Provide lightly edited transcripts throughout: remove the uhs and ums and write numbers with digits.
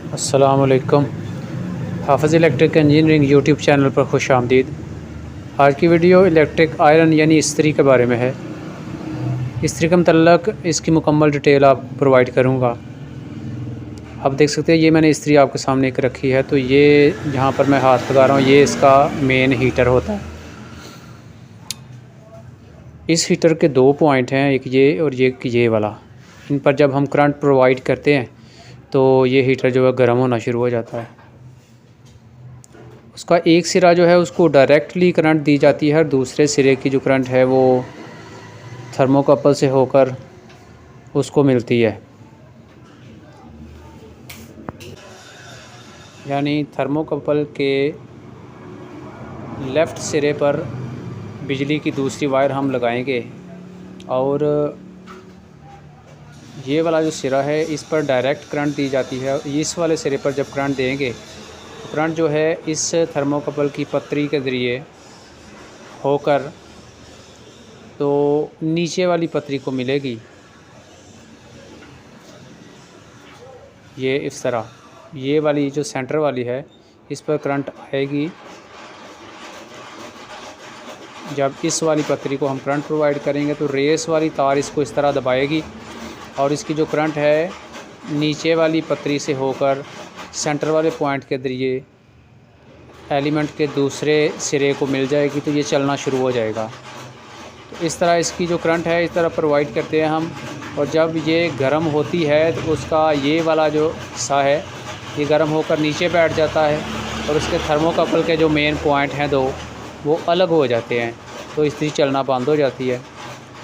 अस्सलामुअलैकुम। हाफ़िज़ electric engineering YouTube channel पर खुश आमदीद। आज की वीडियो इलेक्ट्रिक आयरन यानी इस्त्री के बारे में है। इस्त्री के मतलब इसकी मुकम्मल डिटेल आपको प्रोवाइड करूँगा। आप देख सकते हैं ये मैंने इस्त्री आपके सामने एक रखी है, तो ये जहाँ पर मैं हाथ लगा रहा हूँ ये इसका मेन हीटर होता है। इस हीटर के दो पॉइंट हैं, एक ये और ये वाला। इन पर जब हम करंट प्रोवाइड करते हैं तो ये हीटर जो है गर्म होना शुरू हो जाता है। उसका एक सिरा जो है उसको डायरेक्टली करंट दी जाती है और दूसरे सिरे की जो करंट है वो थर्मोकपल से होकर उसको मिलती है। यानी थर्मोकपल के लेफ़्ट सिरे पर बिजली की दूसरी वायर हम लगाएंगे और ये वाला जो सिरा है इस पर डायरेक्ट करंट दी जाती है। इस वाले सिरे पर जब करंट देंगे तो करंट जो है इस थर्मोकपल की पतरी के ज़रिए होकर तो नीचे वाली पतरी को मिलेगी। ये इस तरह ये वाली जो सेंटर वाली है इस पर करंट आएगी। जब इस वाली पतरी को हम करंट प्रोवाइड करेंगे तो रेस वाली तार इसको इस तरह दबाएगी और इसकी जो करंट है नीचे वाली पतरी से होकर सेंटर वाले पॉइंट के ज़रिए एलिमेंट के दूसरे सिरे को मिल जाएगी, तो ये चलना शुरू हो जाएगा। तो इस तरह इसकी जो करंट है इस तरह प्रोवाइड करते हैं हम। और जब ये गर्म होती है तो उसका ये वाला जो हिस्सा है ये गर्म होकर नीचे बैठ जाता है और उसके थर्मोकपल के जो मेन पॉइंट हैं दो वो अलग हो जाते हैं, तो इस्त्री चलना बंद हो जाती है।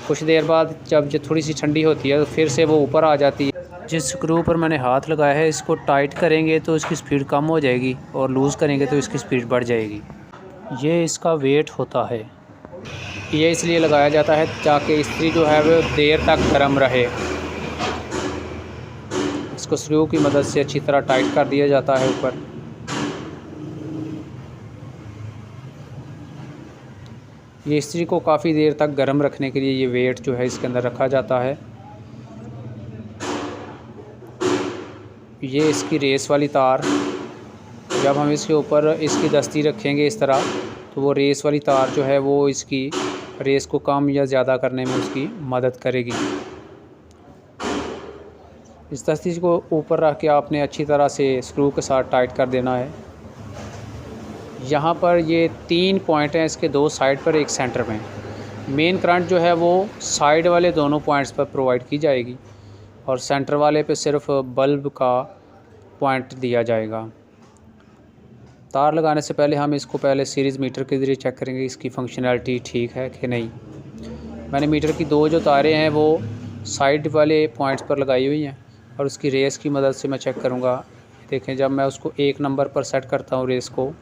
कुछ देर बाद जब ये थोड़ी सी ठंडी होती है तो फिर से वो ऊपर आ जाती है। जिस स्क्रू पर मैंने हाथ लगाया है इसको टाइट करेंगे तो इसकी स्पीड कम हो जाएगी और लूज़ करेंगे तो इसकी स्पीड बढ़ जाएगी। ये इसका वेट होता है। ये इसलिए लगाया जाता है ताकि इस्त्री जो है वो देर तक गर्म रहे। इसको स्क्रू की मदद से अच्छी तरह टाइट कर दिया जाता है ऊपर। ये इस्त्री को काफ़ी देर तक गर्म रखने के लिए ये वेट जो है इसके अंदर रखा जाता है। ये इसकी रेस वाली तार, जब हम इसके ऊपर इसकी दस्ती रखेंगे इस तरह तो वो रेस वाली तार जो है वो इसकी रेस को कम या ज़्यादा करने में उसकी मदद करेगी। इस दस्ती को ऊपर रख के आपने अच्छी तरह से स्क्रू के साथ टाइट कर देना है। यहाँ पर ये 3 पॉइंट हैं, इसके 2 साइड पर एक सेंटर में। मेन करंट जो है वो साइड वाले दोनों पॉइंट्स पर प्रोवाइड की जाएगी और सेंटर वाले पे सिर्फ बल्ब का पॉइंट दिया जाएगा। तार लगाने से पहले हम इसको पहले सीरीज़ मीटर के ज़रिए चेक करेंगे इसकी फंक्शनैलिटी ठीक है कि नहीं। मैंने मीटर की 2 जो तारें हैं वो साइड वाले पॉइंट्स पर लगाई हुई हैं और उसकी रेस की मदद से मैं चेक करूँगा। देखें जब मैं उसको 1 नंबर पर सेट करता हूँ रेस को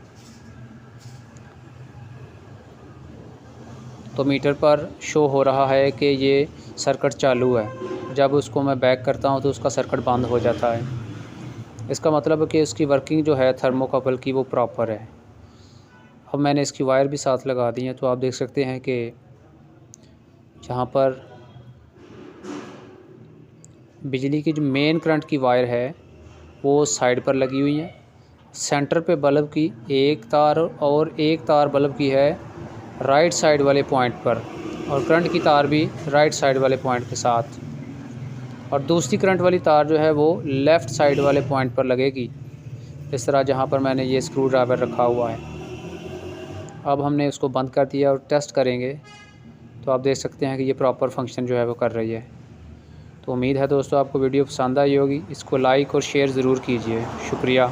तो मीटर पर शो हो रहा है कि ये सर्किट चालू है। जब उसको मैं बैक करता हूँ तो उसका सर्किट बंद हो जाता है। इसका मतलब है कि उसकी वर्किंग जो है थर्मोकपल की वो प्रॉपर है। अब मैंने इसकी वायर भी साथ लगा दी है, तो आप देख सकते हैं कि जहाँ पर बिजली की जो मेन करंट की वायर है वो साइड पर लगी हुई है। सेंटर पे बल्ब की एक तार और एक तार बल्ब की है राइट साइड वाले पॉइंट पर और करंट की तार भी राइट साइड वाले पॉइंट के साथ, और दूसरी करंट वाली तार जो है वो लेफ़्ट साइड वाले पॉइंट पर लगेगी, इस तरह जहाँ पर मैंने ये स्क्रू ड्राइवर रखा हुआ है। अब हमने उसको बंद कर दिया और टेस्ट करेंगे तो आप देख सकते हैं कि ये प्रॉपर फंक्शन जो है वो कर रही है। तो उम्मीद है दोस्तों आपको वीडियो पसंद आई होगी। इसको लाइक और शेयर ज़रूर कीजिए। शुक्रिया।